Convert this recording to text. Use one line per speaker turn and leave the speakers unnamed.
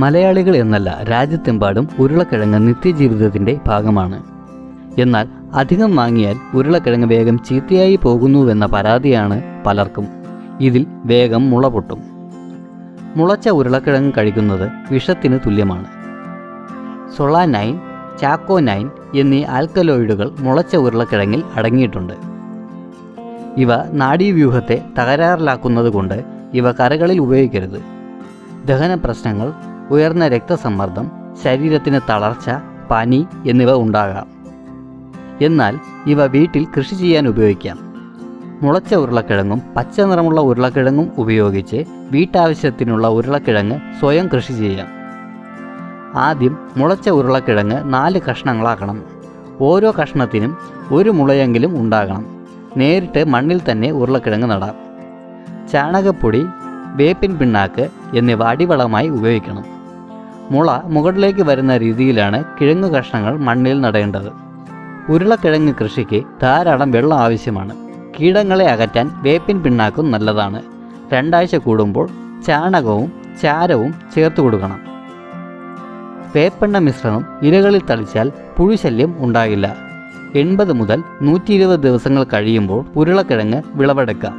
മലയാളികൾ എന്നല്ല രാജ്യത്തെമ്പാടും ഉരുളക്കിഴങ്ങ് നിത്യജീവിതത്തിൻ്റെ ഭാഗമാണ്. എന്നാൽ അധികം വാങ്ങിയാൽ ഉരുളക്കിഴങ്ങ് വേഗം ചീത്തയായി പോകുന്നുവെന്ന പരാതിയാണ് പലർക്കും. ഇതിൽ വേഗം മുള പൊട്ടും. മുളച്ച ഉരുളക്കിഴങ്ങ് കഴിക്കുന്നത് വിഷത്തിന് തുല്യമാണ്. സൊളാനൈൻ, ചാക്കോനൈൻ എന്നീ ആൽക്കലോയിഡുകൾ മുളച്ച ഉരുളക്കിഴങ്ങിൽ അടങ്ങിയിട്ടുണ്ട്. ഇവ നാഡീവ്യൂഹത്തെ തകരാറിലാക്കുന്നത് കൊണ്ട് ഇവ കറികളിൽ ഉപയോഗിക്കരുത്. ദഹന പ്രശ്നങ്ങൾ, ഉയർന്ന രക്തസമ്മർദ്ദം, ശരീരത്തിന് തളർച്ച, പനി എന്നിവ ഉണ്ടാകാം. എന്നാൽ ഇവ വീട്ടിൽ കൃഷി ചെയ്യാൻ ഉപയോഗിക്കാം. മുളച്ച ഉരുളക്കിഴങ്ങും പച്ച നിറമുള്ള ഉരുളക്കിഴങ്ങും ഉപയോഗിച്ച് വീട്ടാവശ്യത്തിനുള്ള ഉരുളക്കിഴങ്ങ് സ്വയം കൃഷി ചെയ്യാം. ആദ്യം മുളച്ച ഉരുളക്കിഴങ്ങ് 4 കഷ്ണങ്ങളാക്കണം. ഓരോ കഷ്ണത്തിനും 1 മുളയെങ്കിലും ഉണ്ടാകണം. നേരിട്ട് മണ്ണിൽ തന്നെ ഉരുളക്കിഴങ്ങ് നടാം. ചാണകപ്പൊടി, വേപ്പിൻ പിണ്ണാക്ക് എന്നിവ അടിവളമായി ഉപയോഗിക്കണം. മുള മുകളിലേക്ക് വരുന്ന രീതിയിലാണ് കിഴങ്ങ് കഷ്ണങ്ങൾ മണ്ണിൽ നടേണ്ടത്. ഉരുളക്കിഴങ്ങ് കൃഷിക്ക് ധാരാളം വെള്ളം ആവശ്യമാണ്. കീടങ്ങളെ അകറ്റാൻ വേപ്പിൻ പിണ്ണാക്കും നല്ലതാണ്. 2 ആഴ്ച കൂടുമ്പോൾ ചാണകവും ചാരവും ചേർത്ത് കൊടുക്കണം. വേപ്പെണ്ണ മിശ്രണം ഇലകളിൽ തളിച്ചാൽ പുഴുശല്യം ഉണ്ടാകില്ല. 80 മുതൽ 120 ദിവസങ്ങൾ കഴിയുമ്പോൾ ഉരുളക്കിഴങ്ങ് വിളവെടുക്കാം.